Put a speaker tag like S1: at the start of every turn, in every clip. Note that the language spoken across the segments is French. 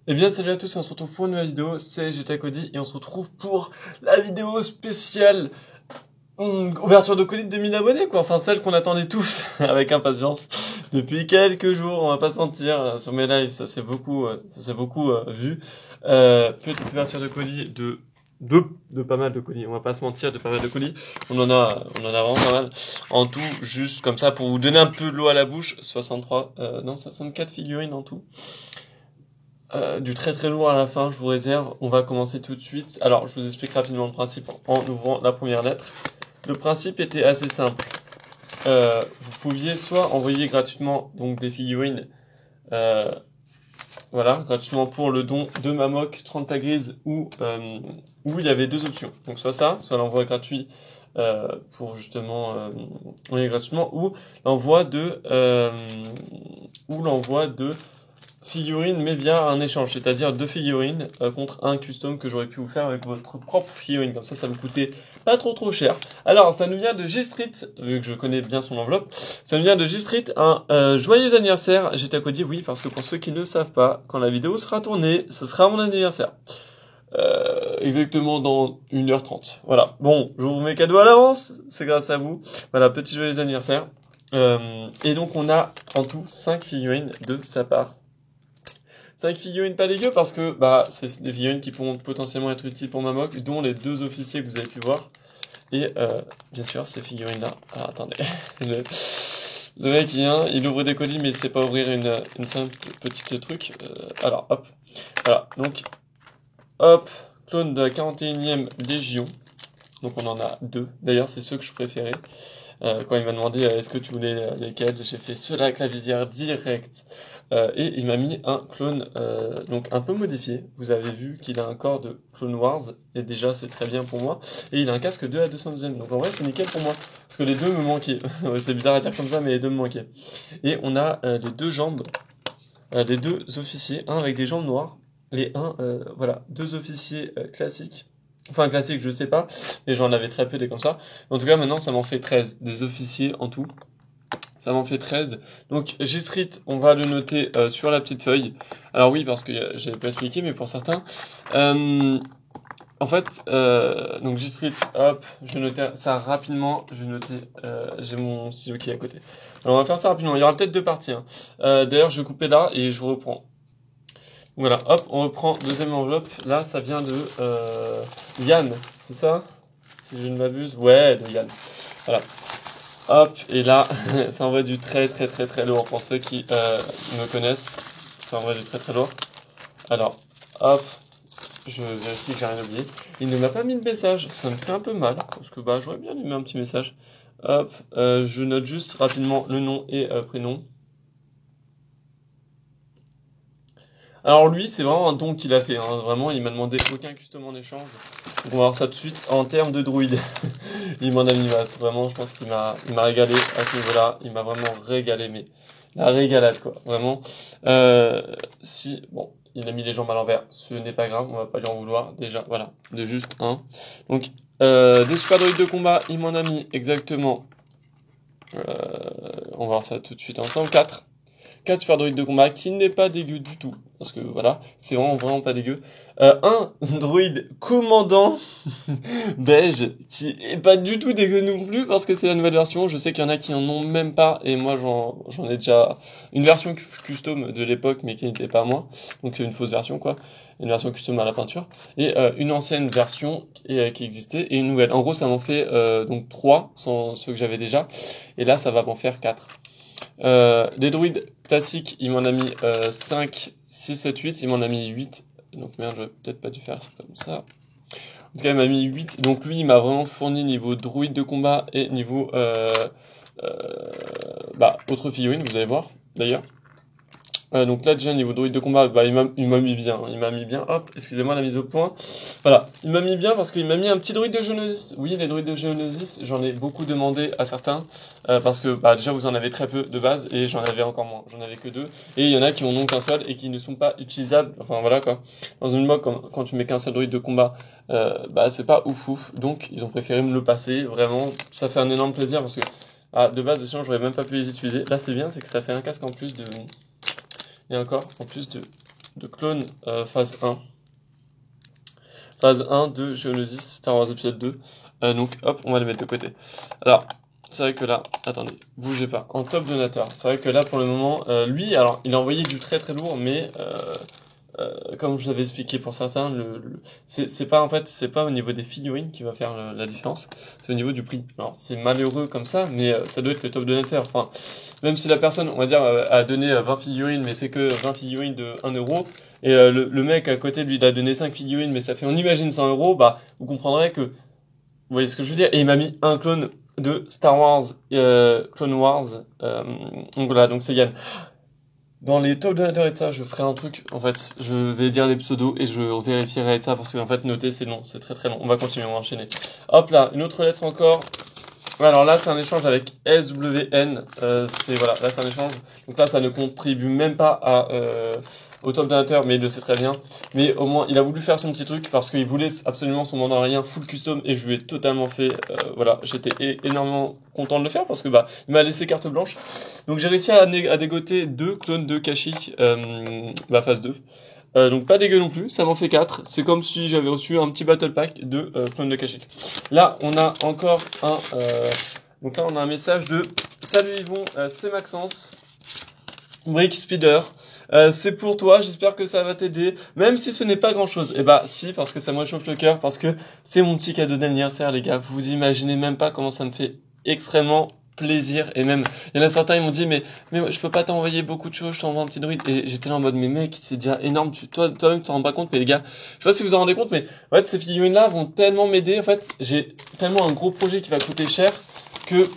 S1: Eh bien salut à tous, on se retrouve pour une nouvelle vidéo, c'est GTA Cody et on se retrouve pour la vidéo spéciale ouverture de colis de 2000 abonnés quoi, enfin celle qu'on attendait tous avec impatience depuis quelques jours, on va pas se mentir, sur mes lives ça s'est beaucoup vu. Petite ouverture de colis de pas mal de colis, on va pas se mentir, de pas mal de colis, on en a vraiment pas mal. En tout, juste comme ça pour vous donner un peu de l'eau à la bouche, 64 figurines en tout. Du très très lourd à la fin, je vous réserve. On va commencer tout de suite. Alors, je vous explique rapidement le principe en ouvrant la première lettre. Le principe était assez simple. Vous pouviez soit envoyer gratuitement donc des figurines, euh, voilà, gratuitement pour le don de Mamok, 30 tags grises, où il y avait deux options. Donc soit ça, soit l'envoi gratuit pour justement envoyer gratuitement, ou l'envoi de figurines mais via un échange, c'est-à-dire deux figurines contre un custom que j'aurais pu vous faire avec votre propre figurine, comme ça me coûtait pas trop cher. Alors ça nous vient de G-Street, vu que je connais bien son enveloppe, ça nous vient de G-Street, un joyeux anniversaire GTA Cody, oui, parce que pour ceux qui ne savent pas, quand la vidéo sera tournée, ce sera mon anniversaire. Exactement dans 1h30. Voilà. Bon, je vous mets cadeau à l'avance, c'est grâce à vous. Voilà, petit joyeux anniversaire. Et donc on a en tout 5 figurines de sa part. 5 figurines pas dégueu parce que bah c'est des figurines qui pourront potentiellement être utiles pour Mamok, dont les deux officiers que vous avez pu voir. Et bien sûr ces figurines là. Ah, attendez. Le mec il ouvre des colis mais il sait pas ouvrir une simple petite truc. Alors hop. Voilà. Donc hop. Clone de la 41e Légion. Donc on en a deux. D'ailleurs c'est ceux que je préférais. Quand il m'a demandé est-ce que tu voulais lesquels, j'ai fait ceux-là avec la visière directe. Et il m'a mis un clone donc un peu modifié. Vous avez vu qu'il a un corps de Clone Wars, et déjà c'est très bien pour moi. Et il a un casque 2 à 200e, donc en vrai c'est nickel pour moi. Parce que les deux me manquaient. C'est bizarre à dire comme ça, mais les deux me manquaient. Et on a les deux jambes, les deux officiers, un avec des jambes noires, et voilà, deux officiers classiques. Enfin, classique, je sais pas, et j'en avais très peu des comme ça. En tout cas, maintenant, ça m'en fait 13, des officiers en tout. Ça m'en fait 13. Donc, G-Street, on va le noter sur la petite feuille. Alors oui, parce que j'avais pas expliqué, mais pour certains. En fait, donc G-Street, hop, je vais noter ça rapidement. Je vais noter, j'ai mon stylo qui est à côté. Alors, on va faire ça rapidement. Il y aura peut-être deux parties. Hein. D'ailleurs, je vais couper là et je reprends. Voilà, hop, on reprend deuxième enveloppe. Là, ça vient de Yann, c'est ça? Si je ne m'abuse. Ouais, de Yann. Voilà. Hop, et là, ça envoie du très lourd. Pour ceux qui me connaissent, ça envoie du très lourd. Alors, hop, je vérifie que j'ai rien oublié. Il ne m'a pas mis de message, ça me fait un peu mal, parce que bah j'aurais bien aimé un petit message. Hop, je note juste rapidement le nom et prénom. Alors lui, c'est vraiment un don qu'il a fait, hein. Vraiment, il m'a demandé aucun custom en échange. Donc on va voir ça tout de suite en termes de druide. Il m'en a mis masse, vraiment, je pense qu'il m'a régalé à ce niveau-là. Il m'a vraiment régalé, mais la régalade quoi, vraiment. Bon, il a mis les jambes à l'envers, ce n'est pas grave, on va pas lui en vouloir. Déjà, voilà, de juste un. Donc, des super druides de combat, il m'en a mis exactement. On va voir ça tout de suite ensemble. 4. 4 super droïdes de combat qui n'est pas dégueu du tout. Parce que voilà, c'est vraiment pas dégueu. Un droïde commandant beige qui est pas du tout dégueu non plus parce que c'est la nouvelle version. Je sais qu'il y en a qui en ont même pas et moi j'en ai déjà une version custom de l'époque mais qui n'était pas à moi. Donc c'est une fausse version quoi. Une version custom à la peinture. Et une ancienne version qui existait et une nouvelle. En gros ça m'en fait donc 3 sans ceux que j'avais déjà. Et là ça va m'en faire 4. Des druides classiques, il m'en a mis 5, 6, 7, 8, il m'en a mis 8. Donc merde, j'aurais peut-être pas dû faire ça comme ça. En tout cas, il m'a mis 8. Donc lui, il m'a vraiment fourni niveau druide de combat et niveau autre figurine, vous allez voir d'ailleurs. Donc là déjà niveau druide de combat, bah il m'a mis bien, hein. Il m'a mis bien, hop, excusez-moi la mise au point. Voilà, il m'a mis bien parce qu'il m'a mis un petit druide de Geonosis. Oui, les druides de Geonosis, j'en ai beaucoup demandé à certains, parce que bah déjà vous en avez très peu de base, et j'en avais encore moins, j'en avais que 2. Et il y en a qui en ont qu'un seul et qui ne sont pas utilisables, enfin voilà quoi. Dans une mock, quand tu mets qu'un seul druide de combat, bah c'est pas ouf, donc ils ont préféré me le passer, vraiment, ça fait un énorme plaisir parce que, de base sinon j'aurais même pas pu les utiliser. Là c'est bien, c'est que ça fait un casque en plus de... Et encore, en plus de de clone phase 1. Phase 1 de Geonosis Star Wars épisode 2. Donc hop, on va les mettre de côté. Alors, c'est vrai que là, attendez, bougez pas. En top donateur, c'est vrai que là pour le moment, lui, alors il a envoyé du très très lourd, mais comme je vous avais expliqué pour certains, c'est pas en fait, c'est pas au niveau des figurines qui va faire la différence, c'est au niveau du prix. Alors c'est malheureux comme ça, mais ça doit être le top donateur. Enfin, même si la personne, on va dire, a donné 20 figurines, mais c'est que 20 figurines de 1 euro, et le mec à côté, lui, il a donné 5 figurines, mais ça fait, on imagine 100 euros, bah, vous comprendrez que, vous voyez ce que je veux dire, et il m'a mis un clone de Star Wars, Clone Wars, donc voilà, donc c'est Yann. Dans les top donateurs et de ça, je ferai un truc, en fait, je vais dire les pseudos et je vérifierai de ça parce que, en fait, noter c'est long, c'est très très long. On va continuer, on va enchaîner. Hop là, une autre lettre encore. Alors là, c'est un échange avec SWN. C'est voilà, là c'est un échange. Donc là, ça ne contribue même pas au top donateur, mais il le sait très bien. Mais au moins, il a voulu faire son petit truc parce qu'il voulait absolument son mandarien full custom et je lui ai totalement fait. Voilà, j'étais énormément content de le faire parce que bah, il m'a laissé carte blanche. Donc j'ai réussi à dégoter 2 clones de Kashyyyk, phase 2. Donc pas dégueu non plus, ça m'en fait 4. C'est comme si j'avais reçu un petit battle pack de clones de Kashyyyk. Là, on a encore un... donc là, on a un message de Salut Yvon, c'est Maxence, Brick Speeder. C'est pour toi, j'espère que ça va t'aider, même si ce n'est pas grand chose. Et bah si, parce que ça me réchauffe le cœur, parce que c'est mon petit cadeau d'anniversaire, les gars. Vous imaginez même pas comment ça me fait extrêmement plaisir. Et même, il y en a certains, ils m'ont dit, mais je peux pas t'envoyer beaucoup de choses, je t'envoie un petit druide. Et j'étais là en mode, mais mec, c'est déjà énorme. Toi-même, tu t'en rends pas compte, mais les gars, je sais pas si vous en rendez compte, mais en fait, ces figurines-là vont tellement m'aider. En fait, j'ai tellement un gros projet qui va coûter cher que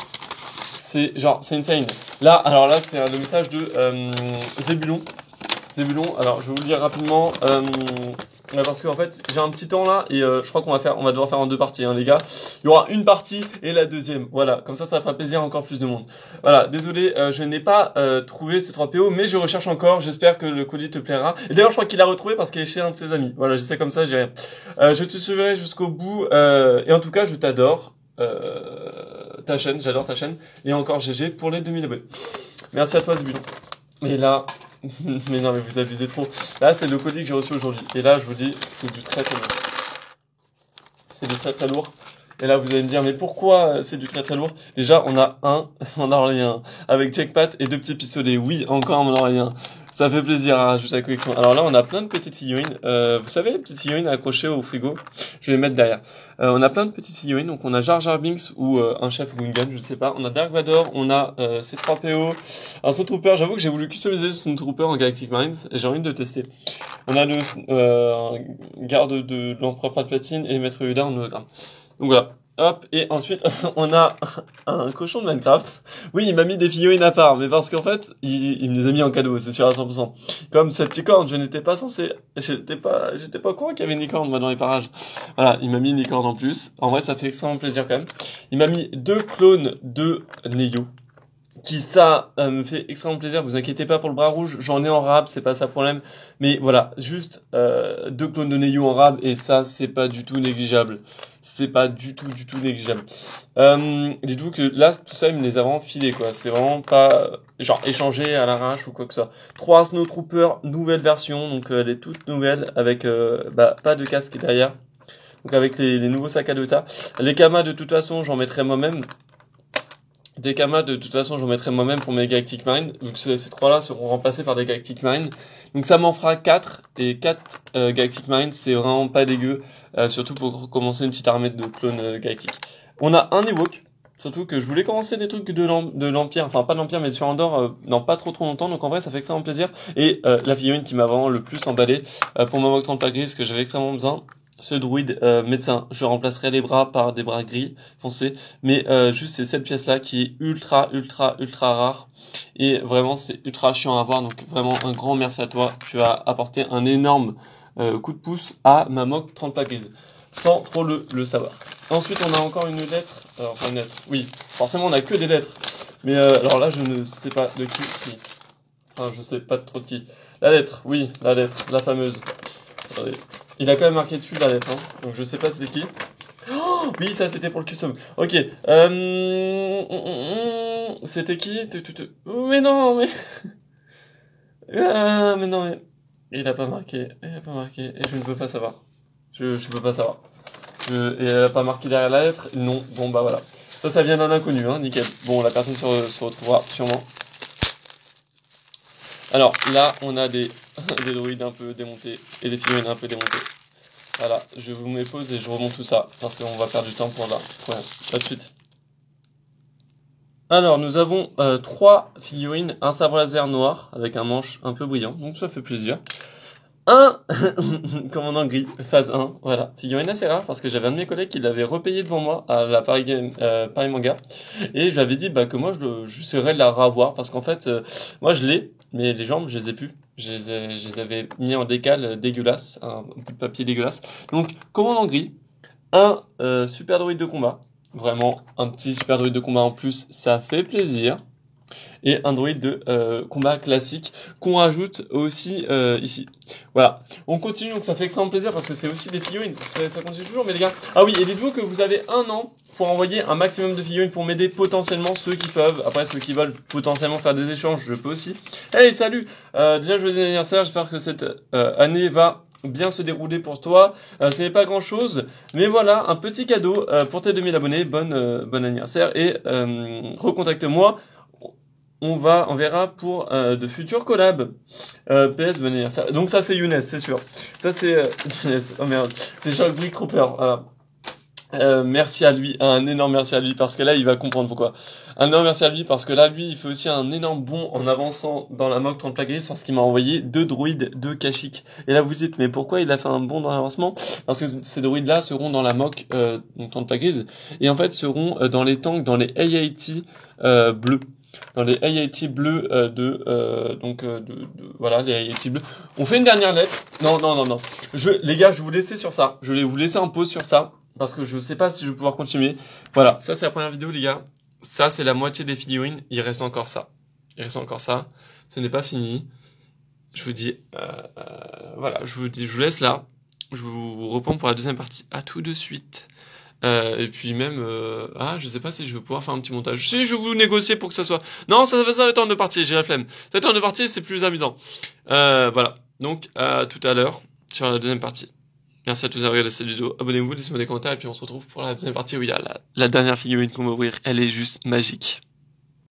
S1: c'est insane. Là, alors là, c'est le message de Zébulon. Zébulon, alors je vais vous le dire rapidement, parce que en fait j'ai un petit temps là et je crois qu'on va devoir faire en 2 parties, hein, les gars. Il y aura une partie et la deuxième. Voilà, comme ça fera plaisir à encore plus de monde. Voilà, désolé, je n'ai pas trouvé ces 3 PO, mais je recherche encore. J'espère que le colis te plaira. Et d'ailleurs, je crois qu'il l'a retrouvé parce qu'il est chez un de ses amis. Voilà, je sais comme ça, j'ai rien. Je te suivrai jusqu'au bout et en tout cas, je t'adore. Ta chaîne, j'adore ta chaîne. Et encore GG pour les 2000 abonnés. Merci à toi, Zébulon. Et là, mais non, mais vous abusez trop. Là, c'est le colis que j'ai reçu aujourd'hui. Et là, je vous dis, c'est du très très lourd. C'est du très très lourd. Et là, vous allez me dire, mais pourquoi c'est du très très lourd? Déjà, on a un Mandalorian avec Jackpat et 2 petits pistolets. Oui, encore un Mandalorian. Ça fait plaisir à rajouter à la collection. Alors là, on a plein de petites figurines. Vous savez, les petites figurines accrochées au frigo. Je vais les mettre derrière. On a plein de petites figurines. Donc on a Jar Jar Binks ou un chef ou une gun, je ne sais pas. On a Dark Vador. On a C3PO. Un Snowtrooper. J'avoue que j'ai voulu customiser ce Snowtrooper en Galactic Minds et j'ai envie de le tester. On a le garde de l'Empereur Palpatine et Maître Yoda en hologramme. Donc voilà. Hop, et ensuite, on a un cochon de Minecraft. Oui, il m'a mis des figurines à part, mais parce qu'en fait, il me les a mis en cadeau, c'est sûr à 100%. Comme cette licorne, je n'étais pas censé, j'étais pas au courant qu'il y avait une licorne, moi, dans les parages. Voilà, il m'a mis une licorne en plus. En vrai, ça fait extrêmement plaisir quand même. Il m'a mis 2 clones de Neyo. Qui ça me fait extrêmement plaisir, vous inquiétez pas pour le bras rouge, j'en ai en rab, c'est pas ça le problème, mais voilà, juste 2 clones de Neyo en rab, et ça c'est pas du tout négligeable, c'est pas du tout négligeable. Dites-vous que là, tout ça il me les a vraiment filés quoi, c'est vraiment pas genre échangé à l'arrache ou quoi que ce soit. 3 Snowtroopers, nouvelle version, donc elle est toute nouvelle, avec pas de casque derrière, donc avec les nouveaux sacs à dos ça. Les kamas de toute façon j'en mettrai moi-même. Des kamas, de toute façon, j'en mettrai moi-même pour mes Galactic Mine, vu que ces 3-là seront remplacés par des Galactic Mine. Donc ça m'en fera 4, et 4 Galactic Mine, c'est vraiment pas dégueu, surtout pour commencer une petite armée de clones Galactic. On a un Ewok, surtout que je voulais commencer des trucs de l'Empire, enfin pas de l'Empire, mais sur Andorre, dans pas trop longtemps, donc en vrai ça fait extrêmement plaisir. Et la figurine qui m'a vraiment le plus emballé, pour ma Vogue 30 pas grise, que j'avais extrêmement besoin, ce druide médecin, je remplacerai les bras par des bras gris foncés, mais juste c'est cette pièce là qui est ultra rare et vraiment c'est ultra chiant à voir, donc vraiment un grand merci à toi, tu as apporté un énorme coup de pouce à ma mock 30 pas grise sans trop le savoir. Ensuite on a encore une lettre, enfin une lettre, oui forcément on a que des lettres, mais alors là je ne sais pas de qui, si, enfin je sais pas trop de qui. La lettre, oui la lettre, la fameuse. Attendez. Il a quand même marqué dessus la lettre, hein. Donc je sais pas c'était qui. Oh, oui, ça c'était pour le custom. Ok. C'était qui? Mais non, mais... Ah, mais non, mais... Et il a pas marqué. Et je ne peux pas savoir. Je peux pas savoir. Et elle a pas marqué derrière la lettre? Non. Bon, bah voilà. Ça vient d'un inconnu, hein, nickel. Bon, la personne se retrouvera sûrement. Alors, là, on a des droïdes un peu démontés et des figurines un peu démontées. Voilà, je vous mets pause et je remonte tout ça, parce qu'on va perdre du temps pour là. Ouais, à tout de suite. Alors, nous avons 3 figurines, un sabre laser noir, avec un manche un peu brillant, donc ça fait plaisir. Un commandant gris, phase 1, voilà. Figurine assez rare parce que j'avais un de mes collègues qui l'avait repayé devant moi à la Paris Manga. Et je lui avais dit bah, que moi j'essaierais de la revoir parce qu'en fait, moi je l'ai, mais les jambes je les ai plus. Je les avais mis en décal dégueulasse, un bout de papier dégueulasse. Donc, commandant gris, un super droïde de combat. Vraiment, un petit super droïde de combat en plus, ça fait plaisir et un droïde de combat classique qu'on rajoute aussi ici. Voilà, on continue, donc ça fait extrêmement plaisir parce que c'est aussi des figurines, ça continue toujours, mais les gars. Ah oui, et dites-vous que vous avez 1 an pour envoyer un maximum de figurines pour m'aider potentiellement ceux qui peuvent. Après, ceux qui veulent potentiellement faire des échanges, je peux aussi. Hey, salut. Déjà, joyeux anniversaire, j'espère que cette année va bien se dérouler pour toi. Ce n'est pas grand chose, mais voilà, un petit cadeau pour tes 2000 abonnés. Bon anniversaire et recontacte-moi. On verra pour de futurs collabs. PS, bon anniversaire. Donc ça c'est Younes, c'est sûr. Ça c'est Younes. Oh merde, c'est Jean-Luc Cropper. Voilà. Merci à lui, un énorme merci à lui parce que là il va comprendre pourquoi. Un énorme merci à lui parce que là lui il fait aussi un énorme bond en avançant dans la mock 30 plaques grises parce qu'il m'a envoyé 2 droïdes, 2 Kashyyyk. Et là vous dites mais pourquoi il a fait un bond dans l'avancement? Parce que ces droïdes là seront dans la mock 30 plaques grises et en fait seront dans les tanks, dans les AIT bleus. Dans les AIT bleus voilà les AIT bleus. On fait une dernière lettre. Non. Les gars, je vais vous laisser sur ça. Je vais vous laisser en pause sur ça. Parce que je sais pas si je vais pouvoir continuer. Voilà, ça c'est la première vidéo les gars. Ça c'est la moitié des figurines. Il reste encore ça. Ce n'est pas fini. Je vous dis, voilà, je vous laisse là. Je vous reprends pour la deuxième partie. À tout de suite. Et puis même, je sais pas si je vais pouvoir faire un petit montage. Si je vais vous négocier pour que ça soit... Non, ça va être en 2 parties, j'ai la flemme. Ça va être en 2 parties, c'est plus amusant. Voilà, donc à tout à l'heure sur la deuxième partie. Merci à tous d'avoir regardé cette vidéo. Abonnez-vous, laissez-moi des commentaires et puis on se retrouve pour la deuxième partie où il y a la dernière figurine qu'on va ouvrir. Elle est juste magique.